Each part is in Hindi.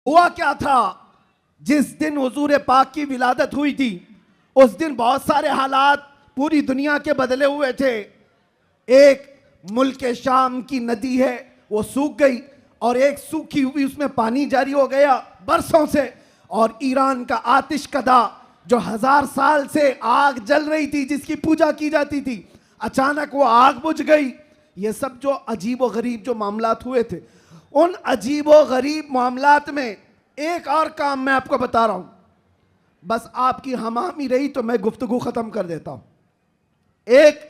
हुआ क्या था? जिस दिन हुजूर पाक की विलादत हुई थी उस दिन बहुत सारे हालात पूरी दुनिया के बदले हुए थे। एक मुल्क शाम की नदी है वो सूख गई और एक सूखी हुई उसमें पानी जारी हो गया बरसों से। और ईरान का आतिश कदा जो 1000 साल से आग जल रही थी, जिसकी पूजा की जाती थी, अचानक वो आग बुझ गई। ये सब जो अजीब व गरीब जो मामलात हुए थे, उन अजीब व गरीब मामलात में एक और काम मैं आपको बता रहा हूं। बस आपकी हमामी रही तो मैं गुफ्तगू खत्म कर देता हूं। एक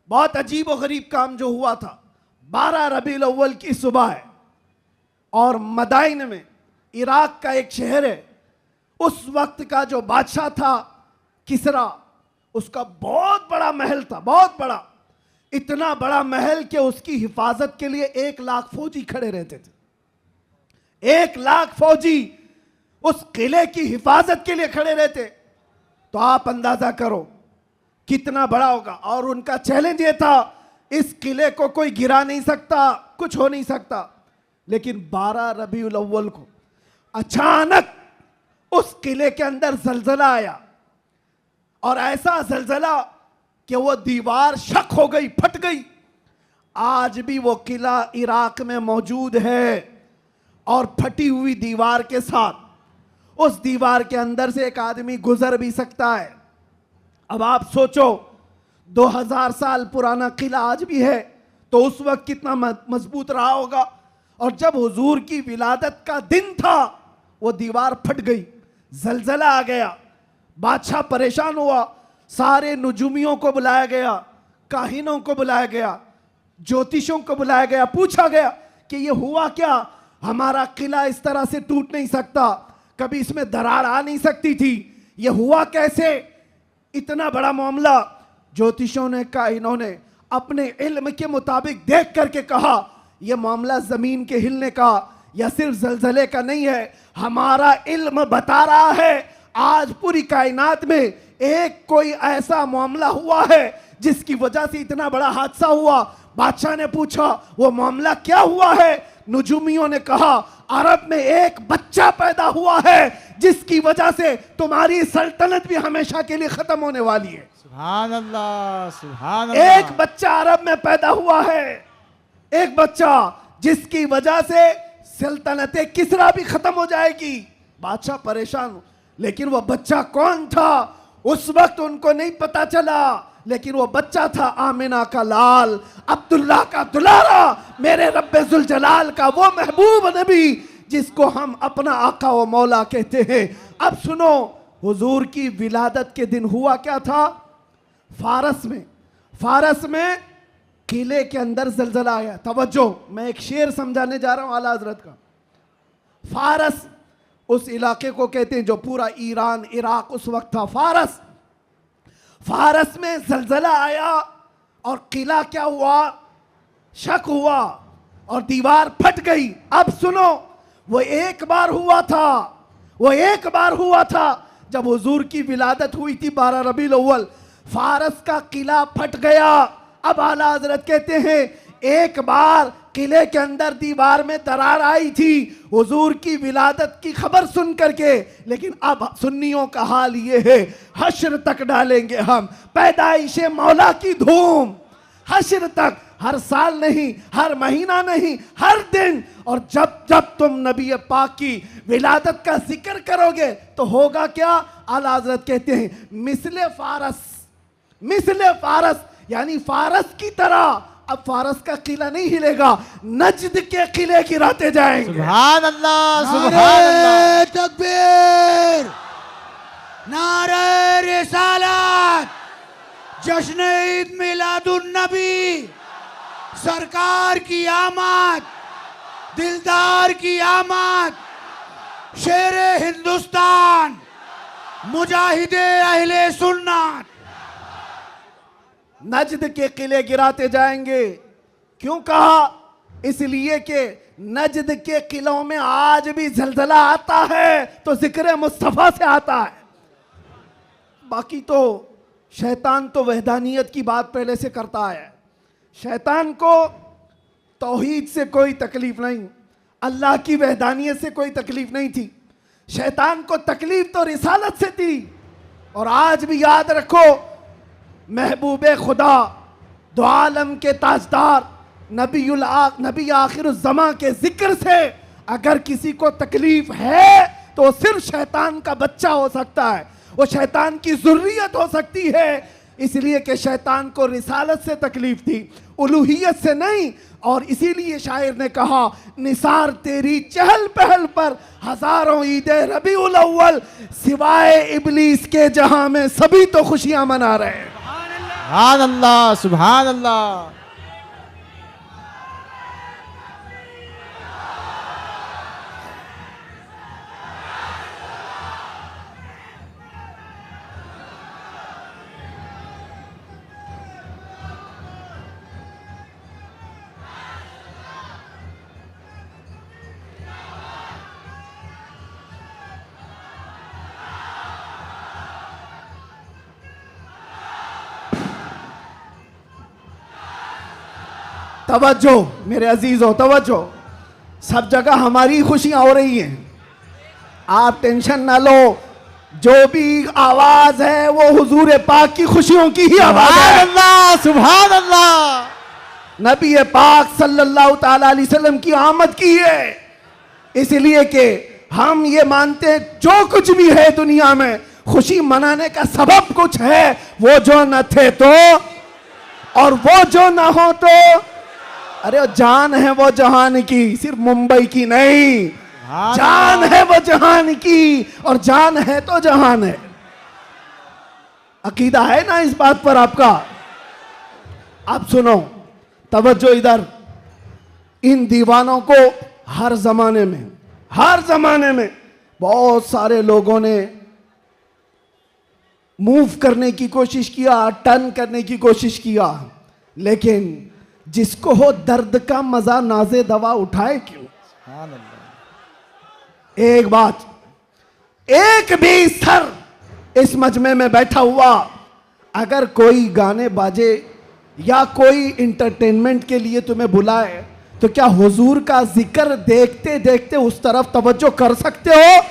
बहुत अजीब व गरीब काम जो हुआ था, 12 रबीउल अव्वल की सुबह है और मदाइन में, इराक का एक शहर है, उस वक्त का जो बादशाह था किसरा, उसका बहुत बड़ा महल था, बहुत बड़ा, इतना बड़ा महल कि उसकी हिफाजत के लिए 1 लाख फौजी खड़े रहते थे। 1 लाख फौजी उस किले की हिफाजत के लिए खड़े रहते। तो आप अंदाजा करो कितना बड़ा होगा। और उनका चैलेंज ये था, इस किले को कोई गिरा नहीं सकता, कुछ हो नहीं सकता। लेकिन 12 रबीउल अव्वल को अचानक उस किले के अंदर जलजला आया और ऐसा जलजला कि वो दीवार शक हो गई, फट गई। आज भी वो किला इराक में मौजूद है और फटी हुई दीवार के साथ उस दीवार के अंदर से एक आदमी गुजर भी सकता है। अब आप सोचो 2000 साल पुराना किला आज भी है तो उस वक्त कितना मजबूत रहा होगा। और जब हुजूर की विलादत का दिन था वो दीवार फट गई, जलजला आ गया, बादशाह परेशान हुआ, सारे नुजूमियों को बुलाया गया, काहिनों को बुलाया गया, ज्योतिषों को बुलाया गया, पूछा गया कि ये हुआ क्या, हमारा किला इस तरह से टूट नहीं सकता, कभी इसमें दरार आ नहीं सकती थी, ये हुआ कैसे, इतना बड़ा मामला। ज्योतिषों ने, काहिनों ने अपने इल्म के मुताबिक देख करके कहा यह मामला जमीन के हिलने का या सिर्फ जलजले का नहीं है, हमारा इल्म बता रहा है आज पूरी कायनात में एक कोई ऐसा मामला हुआ है जिसकी वजह से इतना बड़ा हादसा हुआ। बादशाह ने पूछा वो मामला क्या हुआ है? नुजूमियों ने कहा अरब में एक बच्चा पैदा हुआ है जिसकी वजह से तुम्हारी सल्तनत भी हमेशा के लिए खत्म होने वाली है। सुभान अल्लाह, सुभान अल्लाह। एक बच्चा अरब में पैदा हुआ है, एक बच्चा जिसकी वजह से सल्तनत किसरा भी खत्म हो जाएगी। बादशाह परेशान, लेकिन वो बच्चा कौन था उस वक्त उनको नहीं पता चला। लेकिन वो बच्चा था आमिना का लाल, अब्दुल्ला का दुलारा, मेरे रब्बे जुल जलाल का वो महबूब नबी जिसको हम अपना आका व मौला कहते हैं। अब सुनो, हुजूर की विलादत के दिन हुआ क्या था? फारस में किले के अंदर जलजला आया। तवज्जो, मैं एक शेर समझाने जा रहा हूं आला हजरत का। फारस उस इलाके को कहते हैं जो पूरा ईरान, इराक उस वक्त था। फारस में जलजला आया और किला क्या हुआ, शक हुआ और दीवार फट गई। अब सुनो, वो एक बार हुआ था जब हुजूर की विलादत हुई थी 12 रबीउल अव्वल, फारस का किला फट गया। अब आला हजरत कहते हैं एक बार किले के अंदर दीवार में दरार आई थी हुजूर की विलादत की खबर सुन करके, लेकिन अब सुन्नियों का हाल ये है, हश्र तक डालेंगे हम पैदाइशे मौला की धूम, हश्र तक, हर साल नहीं, हर महीना नहीं, हर दिन। और जब जब तुम नबी पाक की विलादत का जिक्र करोगे तो होगा क्या? आला हजरत कहते हैं मिसले फारस, यानी फारस की तरह अब फारस का किला नहीं हिलेगा, नजद के किले गिराते जाएंगे। सुभान अल्लाह, सुभान अल्लाह। तकबीर, नारे रिसालत, जश्न ईद मिलादुन नबी, सरकार की आमद, दिलदार की आमद, शेरे हिंदुस्तान, मुजाहिदे अहले सुन्नत। नजद के किले गिराते जाएंगे। क्यों कहा? इसलिए कि नजद के किलों में आज भी जलजला आता है तो जिक्र मुस्तफा से आता है। बाकी तो शैतान तो वहदानियत की बात पहले से करता है। शैतान को तौहीद से कोई तकलीफ नहीं, अल्लाह की वहदानियत से कोई तकलीफ नहीं थी, शैतान को तकलीफ तो रिसालत से थी। और आज भी याद रखो, महबूब खुदा, दो आलम के ताजदार, नबी आखिरुज़्ज़मा के जिक्र से अगर किसी को तकलीफ है तो वो सिर्फ शैतान का बच्चा हो सकता है, वो शैतान की ज़ुर्रियत हो सकती है। इसलिए कि शैतान को रिसालत से तकलीफ थी, उलूहियत से नहीं। और इसीलिए शायर ने कहा, निसार तेरी चहल पहल पर हजारों ईदे रबीउल अव्वल, सिवाय इबलीस के जहां में सभी तो खुशियां मना रहे हैं। सुभान अल्लाह, सुभान अल्लाह। तवज्जो मेरे अजीजों, तवज्जो। सब जगह हमारी खुशियां हो रही हैं, आप टेंशन ना लो। जो भी आवाज है वो हुजूर पाक की खुशियों की ही आवाज सुभान है। अल्लाह, सुभान अल्लाह। नबी पाक सल्लल्लाहु ताला अलैहि वसल्लम की आमद की है, इसलिए कि हम ये मानते हैं जो कुछ भी है दुनिया में खुशी मनाने का सबब कुछ है। वो जो न थे तो, और वो जो ना हो तो, अरे वो जान है वो जहान की, सिर्फ मुंबई की नहीं, जान है वो जहान की, और जान है तो जहान है। अकीदा है ना इस बात पर आपका? आप सुनो, तवज्जो इधर। इन दीवानों को हर जमाने में बहुत सारे लोगों ने मूव करने की कोशिश किया, टर्न करने की कोशिश किया, लेकिन जिसको हो दर्द का मजा नाज़े दवा उठाए क्यों? सुभान अल्लाह। एक बात, एक भी सर इस मजमे में बैठा हुआ अगर कोई गाने बाजे या कोई इंटरटेनमेंट के लिए तुम्हें बुलाए तो क्या हुजूर का जिक्र देखते देखते उस तरफ तवज्जो कर सकते हो?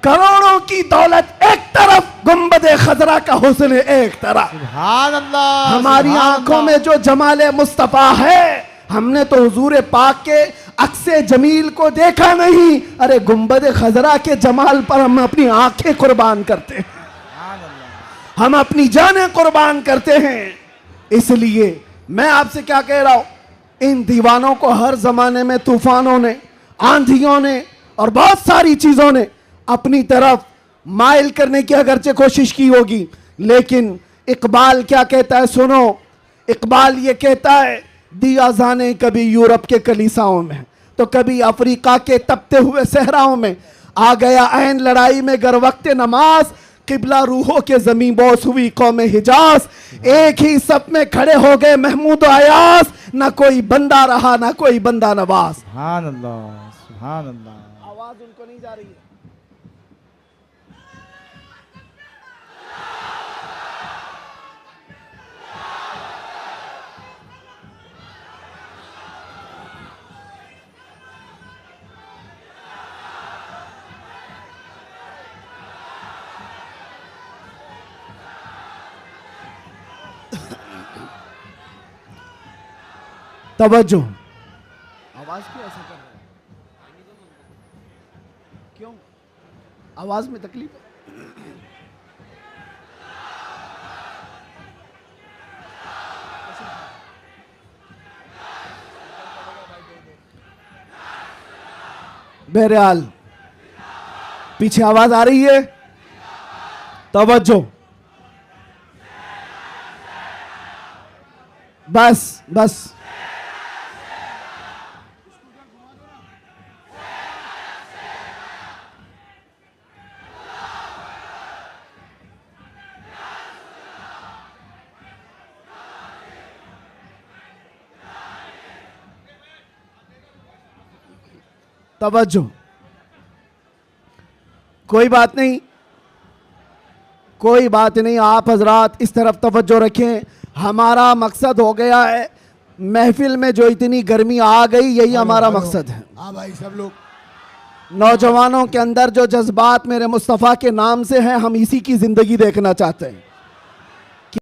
करोड़ों की दौलत एक तरफ, गुंबदे खजरा का हुस्न एक तरफ। सुभान अल्लाह। हमारी सुभान आंखों अल्लाह। में जो जमाले मुस्तफा है, हमने तो हुजूर पाक के अक्से जमील को देखा नहीं, अरे गुंबदे खजरा के जमाल पर हम अपनी आंखें कुर्बान करते हैं, सुभान अल्लाह। हम अपनी जानें कुर्बान करते हैं। इसलिए मैं आपसे क्या कह रहा हूं, इन दीवानों को हर जमाने में तूफानों ने, आंधियों ने और बहुत सारी चीजों ने अपनी तरफ माइल करने की अगरचे कोशिश की होगी, लेकिन इकबाल क्या कहता है सुनो। इकबाल ये कहता है, दिया जाने कभी यूरोप के कलीसाओं में तो कभी अफ्रीका के तपते हुए सहराओं में, आ गया ऐन लड़ाई में गर वक्त नमाज, किबला रूहों के जमीन बोस हुई कौम हिजाज। एक ही सब में खड़े हो गए महमूद अयास, ना कोई बंदा रहा ना कोई बंदा नवाज। सुभान अल्लाह, सुभान अल्लाह। आवाज उनको नहीं जा रही है। तवज्जो, आवाज क्यों ऐसा कर रहा है? क्यों आवाज में तकलीफ है? बहरहाल पीछे आवाज आ रही है, तवज्जो। बस बस तवज्जो। कोई बात नहीं, कोई बात नहीं, आप हजरात इस तरफ तवज्जो रखें। हमारा मकसद हो गया है महफिल में जो इतनी गर्मी आ गई, यही हमारा मकसद है। हाँ भाई, सब लोग नौजवानों के अंदर जो जज्बात मेरे मुस्तफ़ा के नाम से हैं, हम इसी की जिंदगी देखना चाहते हैं।